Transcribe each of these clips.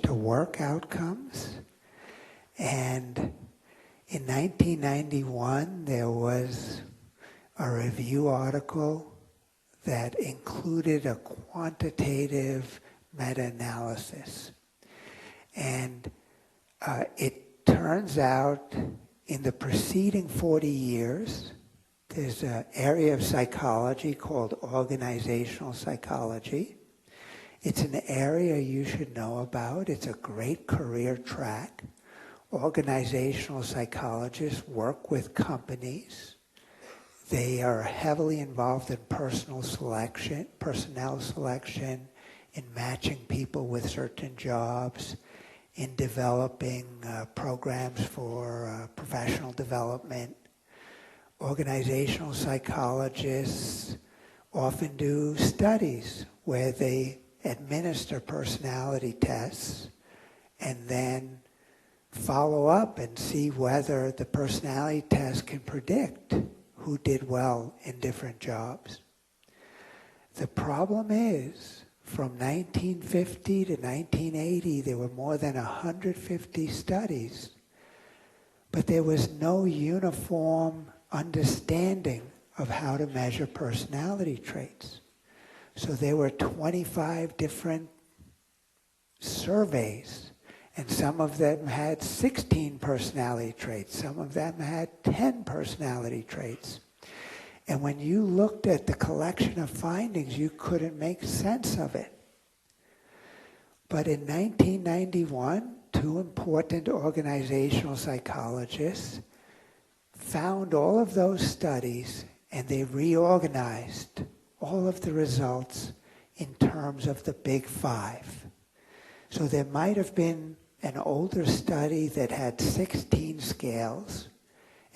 to work outcomes. And in 1991, there was a review article that included a quantitative meta-analysis. And it turns out in the preceding 40 years, there's an area of psychology called organizational psychology. It's an area you should know about. It's a great career track. Organizational psychologists work with companies. They are heavily involved in personnel selection, in matching people with certain jobs, in developing programs for professional development. Organizational psychologists often do studies where they administer personality tests and then follow up and see whether the personality test can predict who did well in different jobs. The problem is, from 1950 to 1980, there were more than 150 studies, but there was no uniform understanding of how to measure personality traits. So there were 25 different surveys, and some of them had 16 personality traits. Some of them had 10 personality traits. And when you looked at the collection of findings, you couldn't make sense of it. But in 1991, two important organizational psychologists found all of those studies, and they reorganized all of the results in terms of the Big Five. So there might have been an older study that had 16 scales,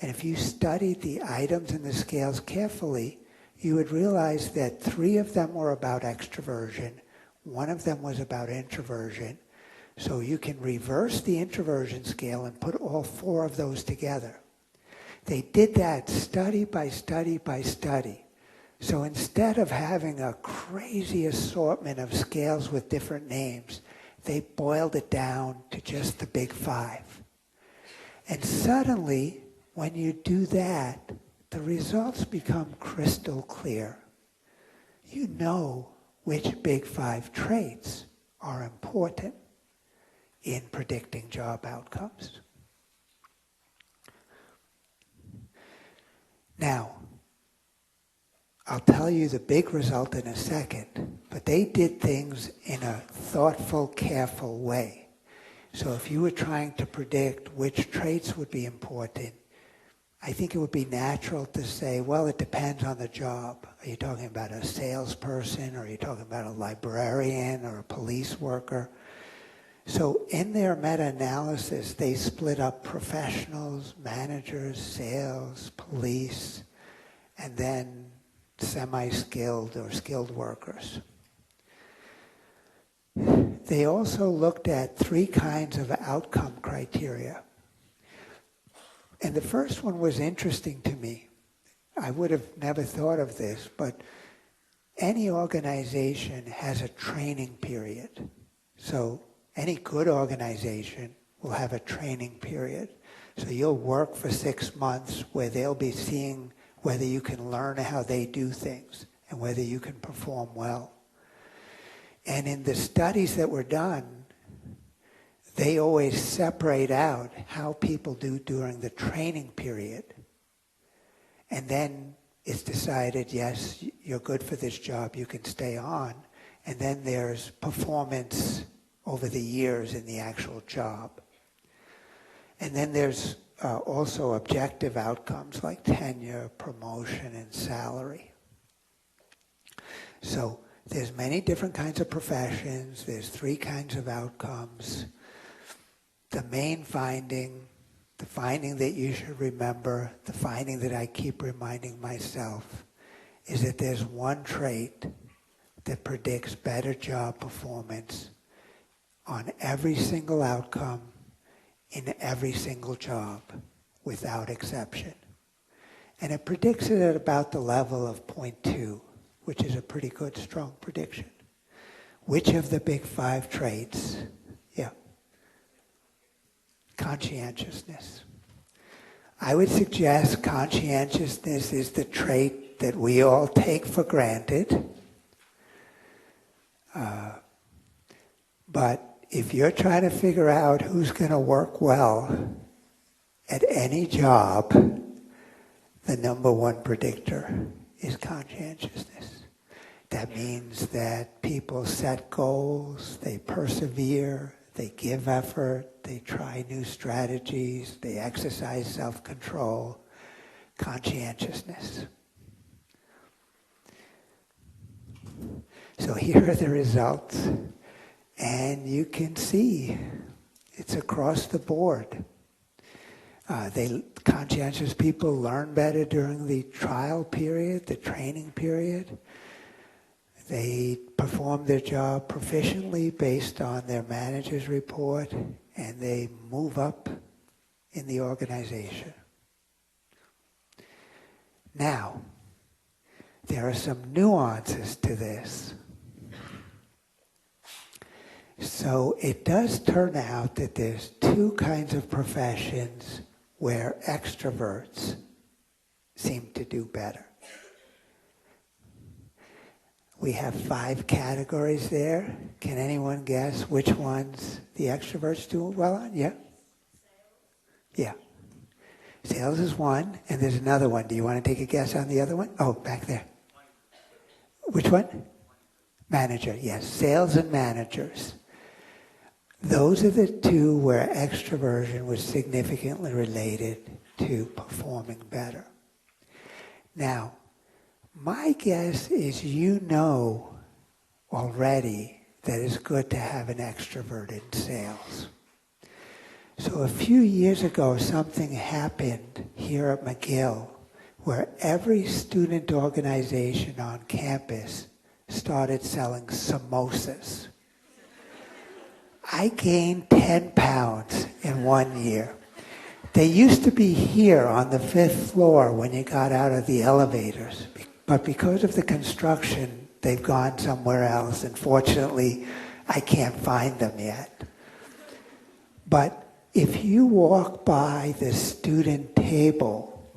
and if you studied the items in the scales carefully, you would realize that 3 of them were about extroversion, 1 of them was about introversion. So you can reverse the introversion scale and put all 4 of those together. They did that study by study by study. So instead of having a crazy assortment of scales with different names, they boiled it down to just the Big Five. And suddenly, when you do that, the results become crystal clear. You know which Big Five traits are important in predicting job outcomes. Now, I'll tell you the big result in a second, but they did things in a thoughtful, careful way. So if you were trying to predict which traits would be important, I think it would be natural to say, well, it depends on the job. Are you talking about a salesperson, or are you talking about a librarian or a police worker? So in their meta-analysis, they split up professionals, managers, sales, police, and then semi-skilled or skilled workers. They also looked at 3 kinds of outcome criteria. And the first one was interesting to me. I would have never thought of this, but any organization has a training period. So any good organization will have a training period. So you'll work for 6 months where they'll be seeing whether you can learn how they do things and whether you can perform well. And in the studies that were done, they always separate out how people do during the training period. And then it's decided, yes, you're good for this job, you can stay on. And then there's performance over the years in the actual job. And then there's also objective outcomes like tenure, promotion, and salary. So there's many different kinds of professions. There's 3 kinds of outcomes. The main finding, the finding that you should remember, the finding that I keep reminding myself, is that there's one trait that predicts better job performance on every single outcome in every single job, without exception. And it predicts it at about the level of 0.2, which is a pretty good, strong prediction. Which of the Big Five traits? Yeah. conscientiousness. I would suggest conscientiousness is the trait that we all take for granted. But if you're trying to figure out who's going to work well at any job, the number one predictor is conscientiousness. That means that people set goals, they persevere, they give effort, they try new strategies, they exercise self-control, conscientiousness. So here are the results, and you can see it's across the board. Conscientious people learn better during the trial period, the training period. They perform their job proficiently based on their manager's report, and they move up in the organization. Now, there are some nuances to this. So it does turn out that there's two kinds of professions where extroverts seem to do better. We have 5 categories there. Can anyone guess which ones the extroverts do well on? Yeah? Yeah. Sales is one, and there's another one. Do you want to take a guess on the other one? Oh, back there. Which one? Manager, yes. Sales and managers. Those are the two where extroversion was significantly related to performing better. Now, my guess is you know already that it's good to have an extrovert in sales. So a few years ago, something happened here at McGill where every student organization on campus started selling samosas. I gained 10 pounds in 1 year. They used to be here on the 5th floor when you got out of the elevators. But because of the construction, they've gone somewhere else. And fortunately, I can't find them yet. But if you walk by the student table,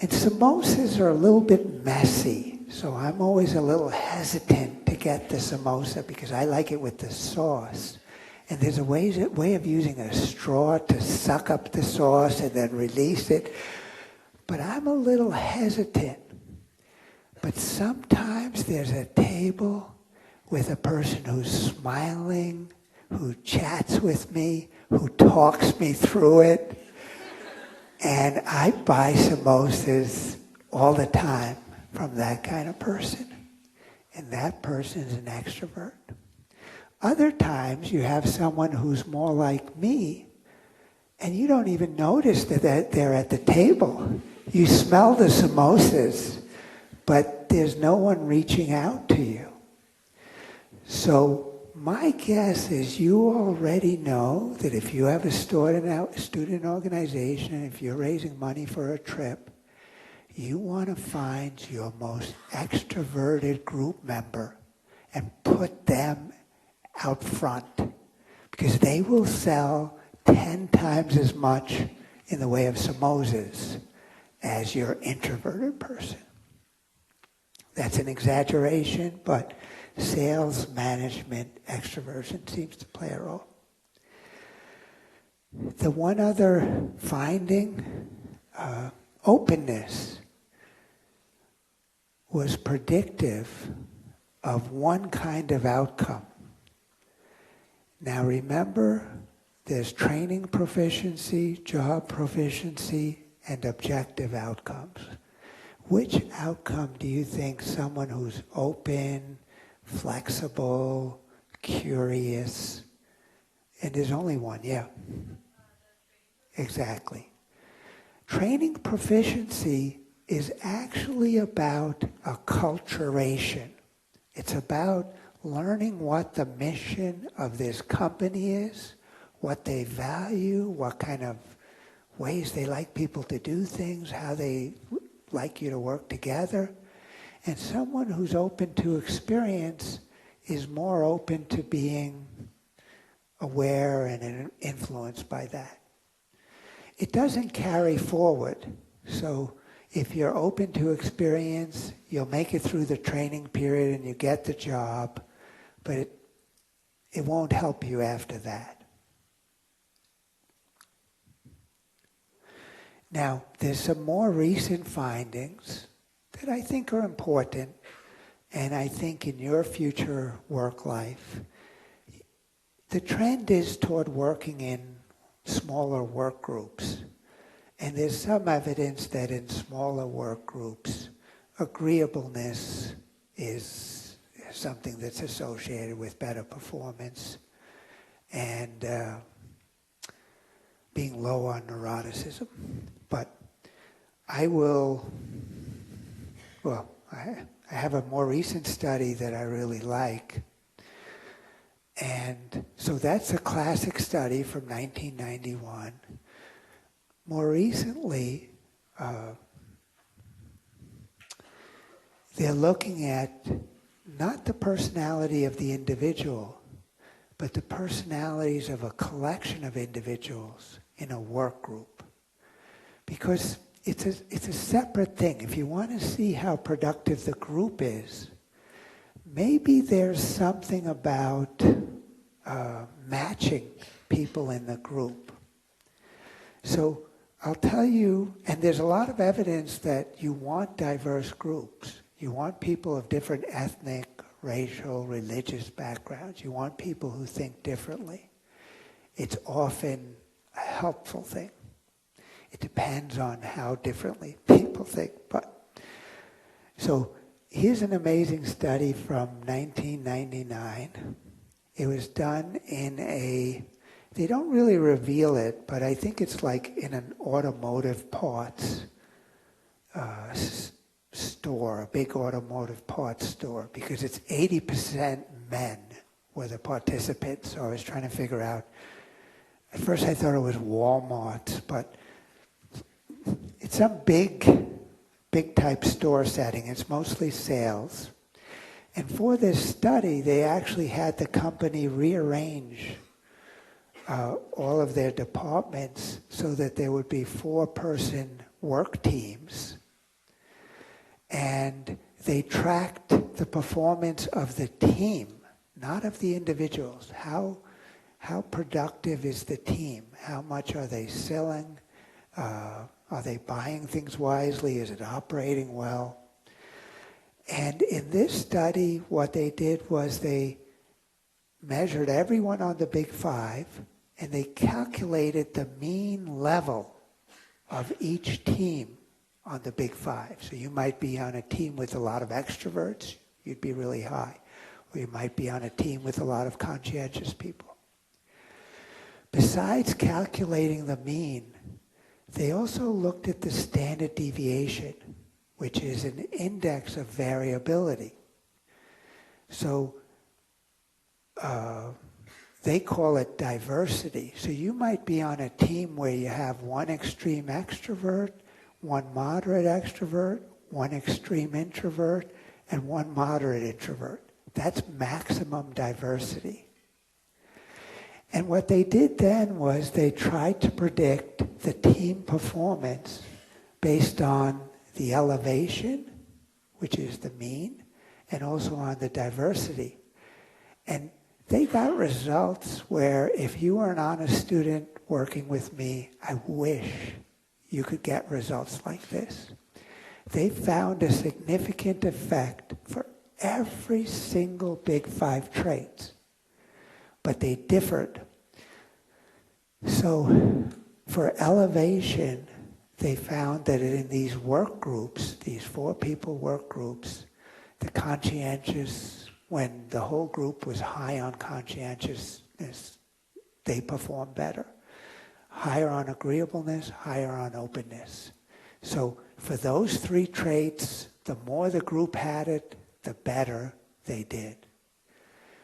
and samosas are a little bit messy, so I'm always a little hesitant to get the samosa because I like it with the sauce. And there's a way of using a straw to suck up the sauce and then release it. But I'm a little hesitant. But sometimes there's a table with a person who's smiling, who chats with me, who talks me through it. And I buy samosas all the time from that kind of person. And that person is an extrovert. Other times you have someone who's more like me, and you don't even notice that they're at the table. You smell the samosas, but there's no one reaching out to you. So my guess is you already know that if you have a student organization, if you're raising money for a trip, you want to find your most extroverted group member and put them out front, because they will sell 10 times as much in the way of samosas as your introverted person. That's an exaggeration, but sales, management, extroversion seems to play a role. The one other finding, openness, was predictive of one kind of outcome. Now remember, there's training proficiency, job proficiency, and objective outcomes. Which outcome do you think someone who's open, flexible, curious, and there's only one, yeah. Exactly. Training proficiency is actually about acculturation. It's about learning what the mission of this company is, what they value, what kind of ways they like people to do things, how they like you to work together. And someone who's open to experience is more open to being aware and influenced by that. it doesn't carry forward. So if you're open to experience, you'll make it through the training period and you get the job, but it won't help you after that. Now, there's some more recent findings that I think are important, and I think in your future work life, the trend is toward working in smaller work groups. And there's some evidence that in smaller work groups, agreeableness is something that's associated with better performance and being low on neuroticism. But I have a more recent study that I really like. And so that's a classic study from 1991. More recently, they're looking at not the personality of the individual, but the personalities of a collection of individuals in a work group. Because it's a separate thing. If you want to see how productive the group is, maybe there's something about matching people in the group. So I'll tell you, and there's a lot of evidence that you want diverse groups. You want people of different ethnic, racial, religious backgrounds. You want people who think differently. It's often a helpful thing. It depends on how differently people think. So here's an amazing study from 1999. It was done in they don't really reveal it, but I think it's like in an automotive parts store, a big automotive parts store, because it's 80% men were the participants. So I was trying to figure out, at first I thought it was Walmart, but it's some big type store setting. It's mostly sales. And for this study, they actually had the company rearrange all of their departments so that there would be 4-person work teams. And they tracked the performance of the team, not of the individuals. How productive is the team? How much are they selling? Are they buying things wisely? Is it operating well? And in this study, what they did was they measured everyone on the Big Five, and they calculated the mean level of each team on the Big Five. So you might be on a team with a lot of extroverts, you'd be really high. Or you might be on a team with a lot of conscientious people. Besides calculating the mean, they also looked at the standard deviation, which is an index of variability. So they call it diversity. So you might be on a team where you have one extreme extrovert, one moderate extrovert, one extreme introvert, and one moderate introvert. That's maximum diversity. And what they did then was they tried to predict the team performance based on the elevation, which is the mean, and also on the diversity. And they got results where if you were an honest student working with me, I wish you could get results like this. They found a significant effect for every single Big Five traits, but they differed. So for elevation, they found that in these work groups, these 4-people work groups, the conscientious, when the whole group was high on conscientiousness, they performed better. Higher on agreeableness, higher on openness. So for those 3 traits, the more the group had it, the better they did.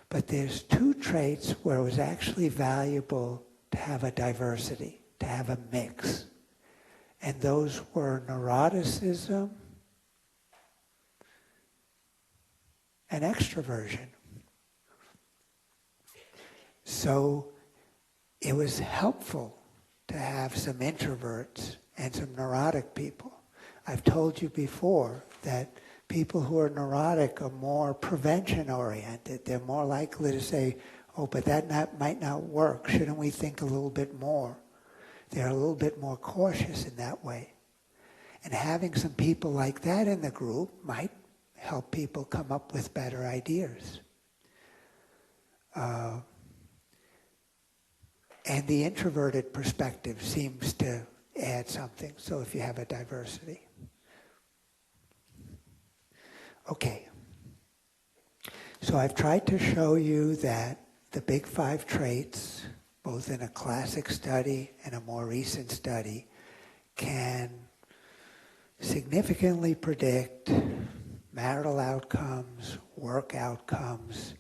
But there's 2 traits where it was actually valuable to have a diversity, to have a mix. And those were neuroticism and extroversion. So it was helpful to have some introverts and some neurotic people. I've told you before that people who are neurotic are more prevention-oriented. They're more likely to say, oh, but that might not work. Shouldn't we think a little bit more? They're a little bit more cautious in that way. And having some people like that in the group might help people come up with better ideas. And the introverted perspective seems to add something, so if you have a diversity. Okay. So I've tried to show you that the big 5 traits, both in a classic study and a more recent study, can significantly predict marital outcomes, work outcomes.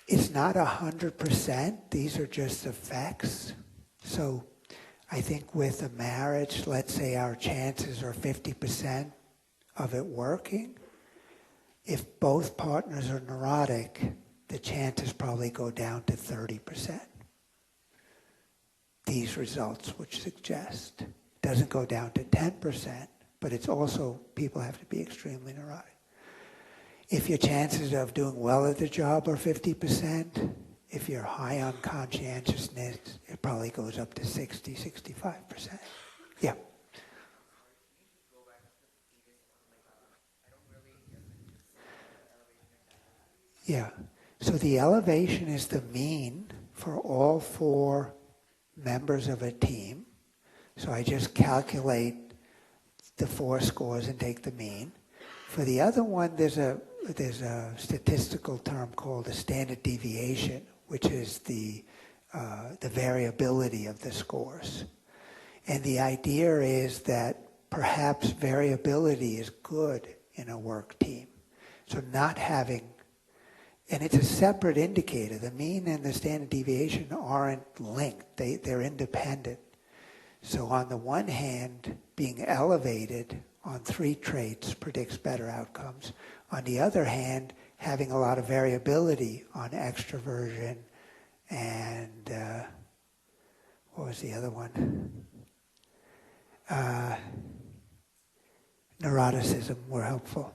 It's not 100%, these are just effects. So I think with a marriage, let's say our chances are 50% of it working. If both partners are neurotic, the chances probably go down to 30%. These results would suggest. It doesn't go down to 10%, but it's also, people have to be extremely neurotic. If your chances of doing well at the job are 50%, if you're high on conscientiousness, it probably goes up to 60, 65%. Yeah. Yeah. So the elevation is the mean for all 4 members of a team. So I just calculate the 4 scores and take the mean. For the other one, there's a statistical term called a standard deviation, which is the variability of the scores. And the idea is that perhaps variability is good in a work team. So not having, and it's a separate indicator. The mean and the standard deviation aren't linked. They're independent. So on the one hand, being elevated on 3 traits predicts better outcomes. On the other hand, having a lot of variability on extroversion and, what was the other one? Neuroticism were helpful.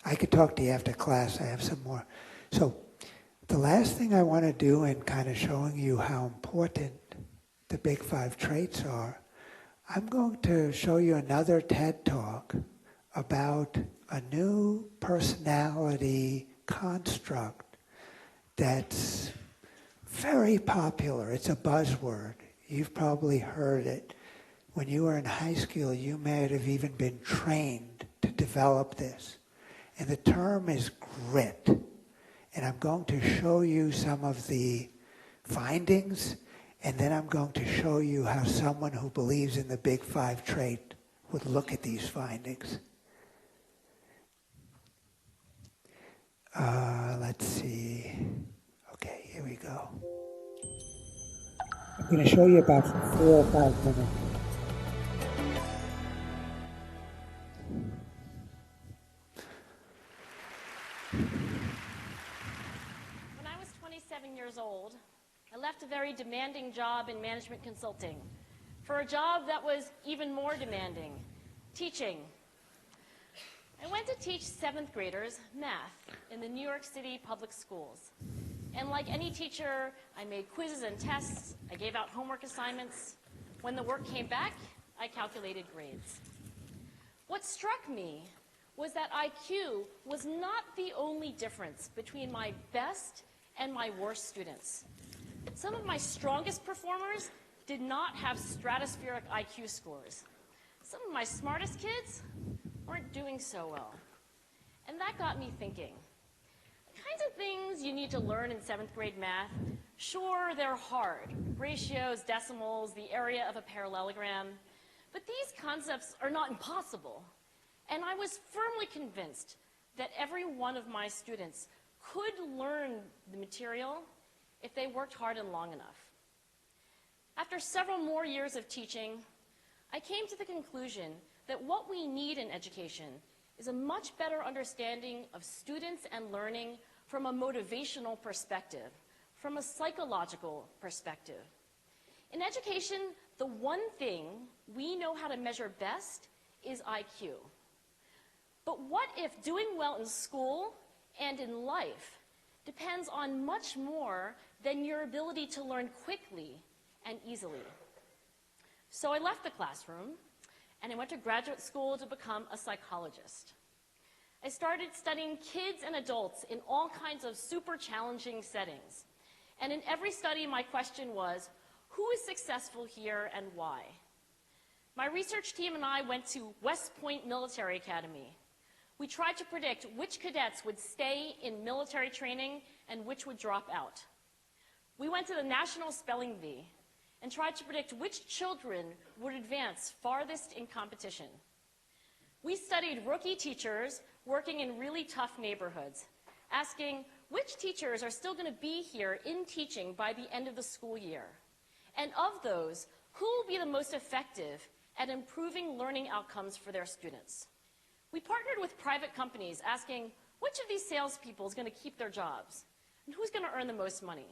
I could talk to you after class. I have some more. So the last thing I want to do in kind of showing you how important the big 5 traits are, I'm going to show you another TED Talk about a new personality construct that's very popular. It's a buzzword. You've probably heard it. When you were in high school, you may have even been trained to develop this. And the term is grit. And I'm going to show you some of the findings, and then I'm going to show you how someone who believes in the big 5 trait would look at these findings. Let's see. Okay, here we go. I'm going to show you about 4 or 5 minutes. When I was 27 years old, I left a very demanding job in management consulting for a job that was even more demanding, teaching. I went to teach 7th graders math in the New York City public schools. And like any teacher, I made quizzes and tests, I gave out homework assignments. When the work came back, I calculated grades. What struck me was that IQ was not the only difference between my best and my worst students. Some of my strongest performers did not have stratospheric IQ scores. Some of my smartest kids weren't doing so well. And that got me thinking. The kinds of things you need to learn in 7th grade math, sure, they're hard. Ratios, decimals, the area of a parallelogram. But these concepts are not impossible. And I was firmly convinced that every one of my students could learn the material if they worked hard and long enough. After several more years of teaching, I came to the conclusion that what we need in education is a much better understanding of students and learning from a motivational perspective, from a psychological perspective. In education, the one thing we know how to measure best is IQ. But what if doing well in school and in life depends on much more than your ability to learn quickly and easily? So I left the classroom and I went to graduate school to become a psychologist. I started studying kids and adults in all kinds of super challenging settings. And in every study, my question was, who is successful here and why? My research team and I went to West Point Military Academy. We tried to predict which cadets would stay in military training and which would drop out. We went to the National Spelling Bee and tried to predict which children would advance farthest in competition. We studied rookie teachers working in really tough neighborhoods, asking which teachers are still going to be here in teaching by the end of the school year. And of those, who will be the most effective at improving learning outcomes for their students? We partnered with private companies asking which of these salespeople is going to keep their jobs and who's going to earn the most money.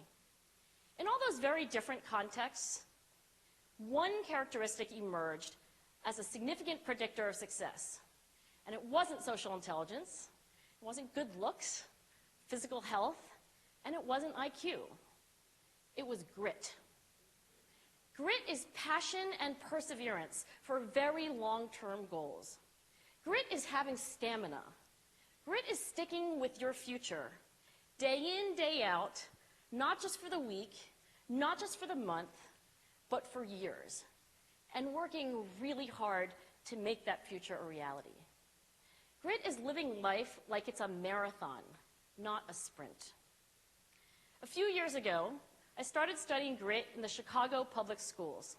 In all those very different contexts, one characteristic emerged as a significant predictor of success. And it wasn't social intelligence, it wasn't good looks, physical health, and it wasn't IQ. It was grit. Grit is passion and perseverance for very long-term goals. Grit is having stamina. Grit is sticking with your future, day in, day out, not just for the week, not just for the month, but for years, and working really hard to make that future a reality. Grit is living life like it's a marathon, not a sprint. A few years ago, I started studying grit in the Chicago public schools.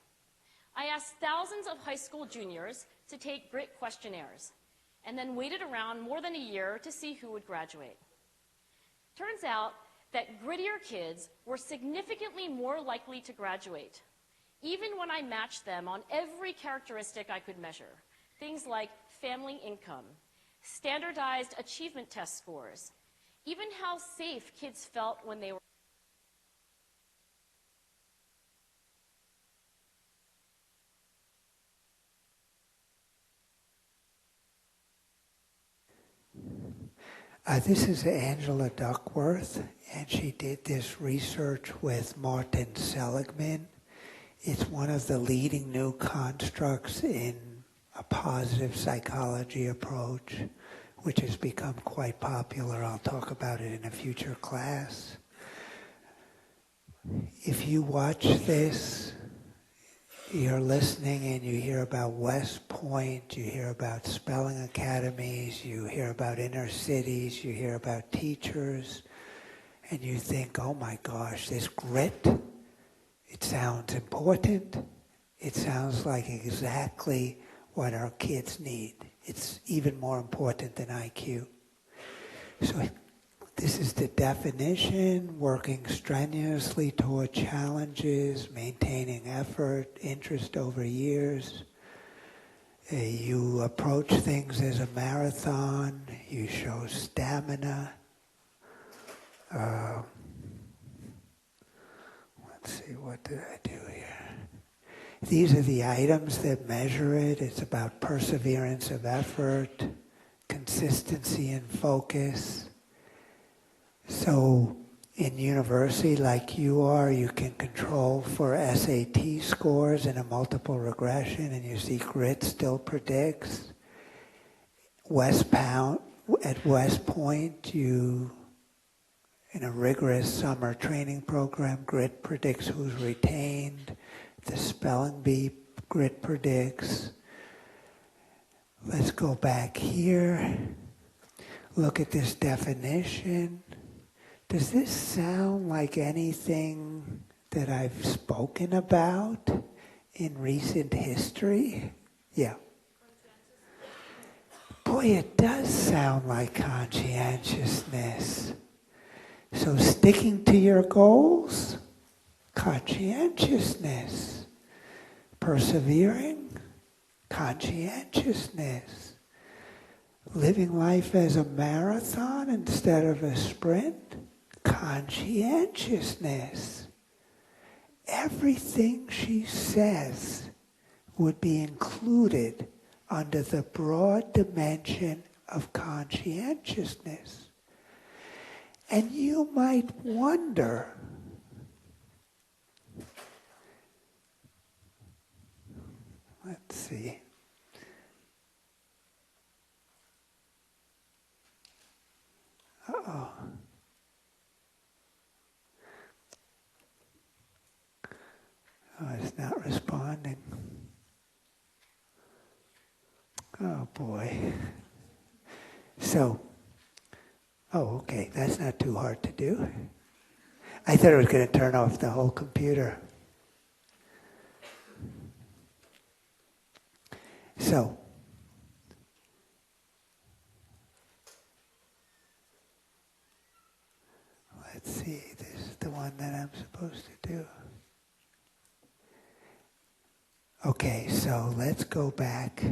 I asked thousands of high school juniors to take grit questionnaires, and then waited around more than a year to see who would graduate. Turns out that grittier kids were significantly more likely to graduate, even when I matched them on every characteristic I could measure, things like family income, standardized achievement test scores, even how safe kids felt when they were. This is Angela Duckworth, and she did this research with Martin Seligman. It's one of the leading new constructs in a positive psychology approach, which has become quite popular. I'll talk about it in a future class. If you watch this, you're listening and you hear about West Point, you hear about spelling academies, you hear about inner cities, you hear about teachers, and you think, oh my gosh, this grit, it sounds important. It sounds like exactly what our kids need. It's even more important than IQ. So this is the definition: working strenuously toward challenges, maintaining effort, interest over years. You approach things as a marathon. You show stamina. Let's see, what did I do here? These are the items that measure it. It's about perseverance of effort, consistency and focus. So in university, like you are, you can control for SAT scores in a multiple regression, and you see grit still predicts. At West Point, in a rigorous summer training program, grit predicts who's retained. The spelling bee, grit predicts. Let's go back here. Look at this definition. Does this sound like anything that I've spoken about in recent history? Yeah. Boy, it does sound like conscientiousness. So sticking to your goals, conscientiousness. Persevering, conscientiousness. Living life as a marathon instead of a sprint, conscientiousness. everything she says would be included under the broad dimension of conscientiousness. And you might wonder, let's see. Uh-oh. Oh, it's not responding. Oh, boy. So, okay, that's not too hard to do. I thought it was going to turn off the whole computer. So, let's see, this is the one that I'm supposed to do. Okay, so let's go back.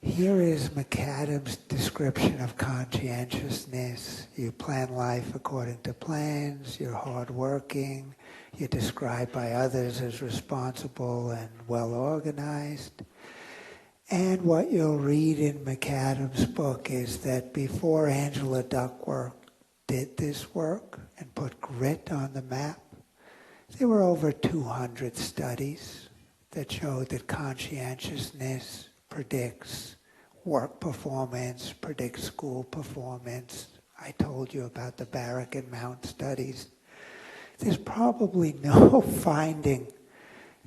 Here is McAdams' description of conscientiousness. You plan life according to plans, you're hardworking, you're described by others as responsible and well organized. And what you'll read in McAdams' book is that before Angela Duckworth did this work and put grit on the map, there were over 200 studies that showed that conscientiousness predicts work performance, predicts school performance. I told you about the Barrack and Mount studies. There's probably no finding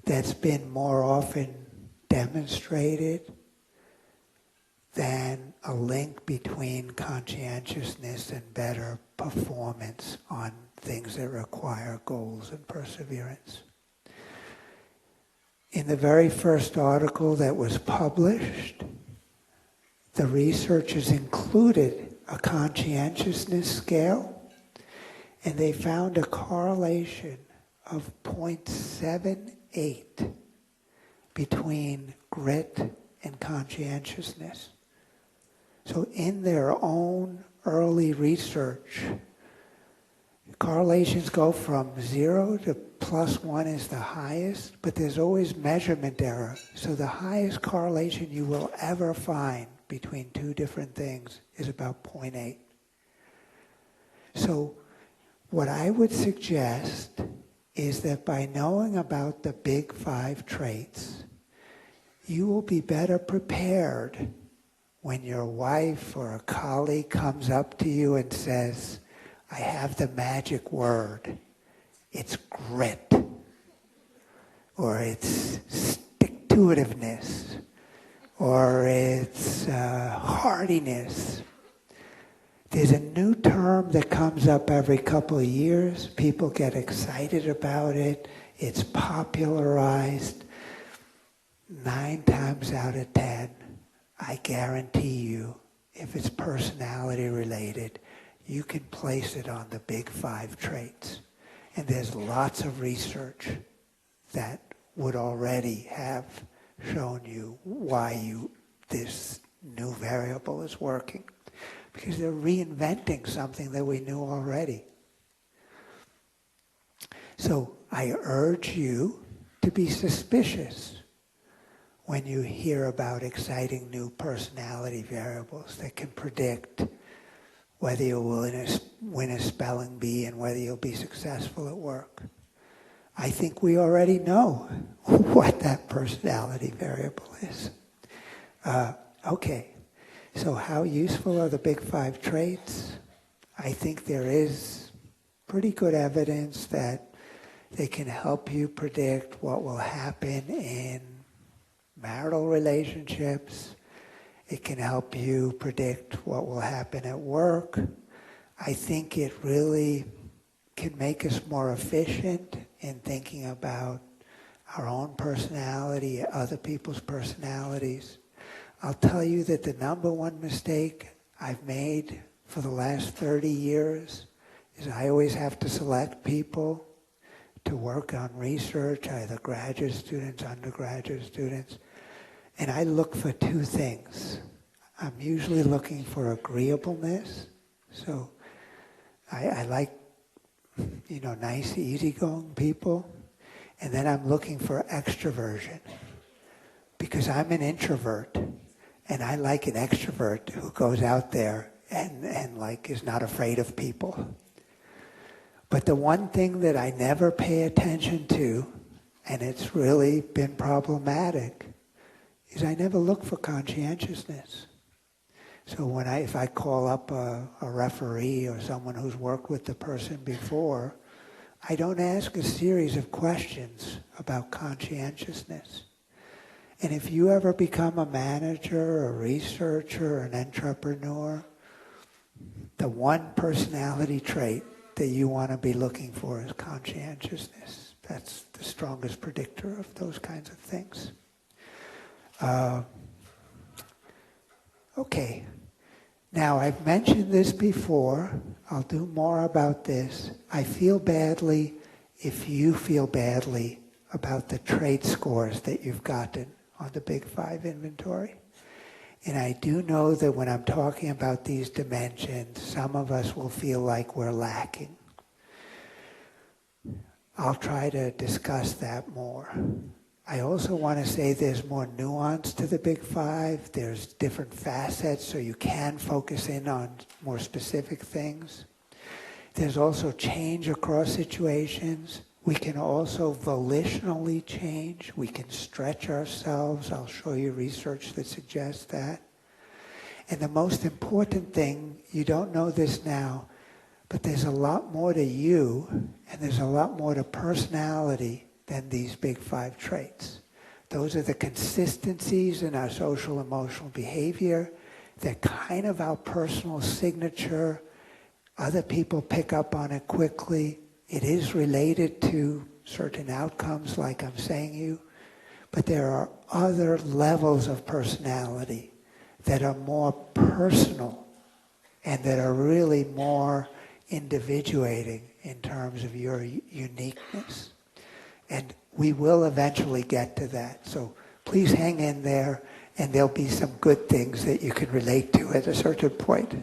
that's been more often demonstrated than a link between conscientiousness and better performance on things that require goals and perseverance. In the very first article that was published, the researchers included a conscientiousness scale, and they found a correlation of 0.78 between grit and conscientiousness. So in their own early research, correlations go from 0 to +1 is the highest, but there's always measurement error. So the highest correlation you will ever find between two different things is about 0.8. So what I would suggest is that by knowing about the big 5 traits, you will be better prepared when your wife or a colleague comes up to you and says, I have the magic word. It's grit. Or it's stick-to-itiveness. Or it's hardiness. There's a new term that comes up every couple of years. People get excited about it. It's popularized. 9 times out of 10, I guarantee you, if it's personality related, you can place it on the big 5 traits. And there's lots of research that would already have shown you why this new variable is working. Because they're reinventing something that we knew already. So I urge you to be suspicious when you hear about exciting new personality variables that can predict whether you'll win a spelling bee and whether you'll be successful at work. I think we already know what that personality variable is. Okay, so how useful are the big 5 traits? I think there is pretty good evidence that they can help you predict what will happen in marital relationships. It can help you predict what will happen at work. I think it really can make us more efficient in thinking about our own personality, other people's personalities. I'll tell you that the number one mistake I've made for the last 30 years is I always have to select people to work on research, either graduate students, undergraduate students. And I look for 2 things. I'm usually looking for agreeableness. So I like, nice, easygoing people. And then I'm looking for extroversion because I'm an introvert and I like an extrovert who goes out there and like is not afraid of people. But the one thing that I never pay attention to, and it's really been problematic, is I never look for conscientiousness. So if I call up a referee or someone who's worked with the person before, I don't ask a series of questions about conscientiousness. And if you ever become a manager, a researcher, an entrepreneur, the one personality trait that you want to be looking for is conscientiousness. That's the strongest predictor of those kinds of things. Okay. Now, I've mentioned this before. I'll do more about this. I feel badly if you feel badly about the trait scores that you've gotten on the Big Five inventory. And I do know that when I'm talking about these dimensions, some of us will feel like we're lacking. I'll try to discuss that more. I also want to say there's more nuance to the Big Five. There's different facets, so you can focus in on more specific things. There's also change across situations. We can also volitionally change. We can stretch ourselves. I'll show you research that suggests that. And the most important thing, you don't know this now, but there's a lot more to you, and there's a lot more to personality than these Big Five traits. Those are the consistencies in our social emotional behavior. They're kind of our personal signature. Other people pick up on it quickly. It is related to certain outcomes, like I'm saying you. But there are other levels of personality that are more personal and that are really more individuating in terms of your uniqueness. And we will eventually get to that. So please hang in there, and there'll be some good things that you can relate to at a certain point.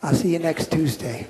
I'll see you next Tuesday.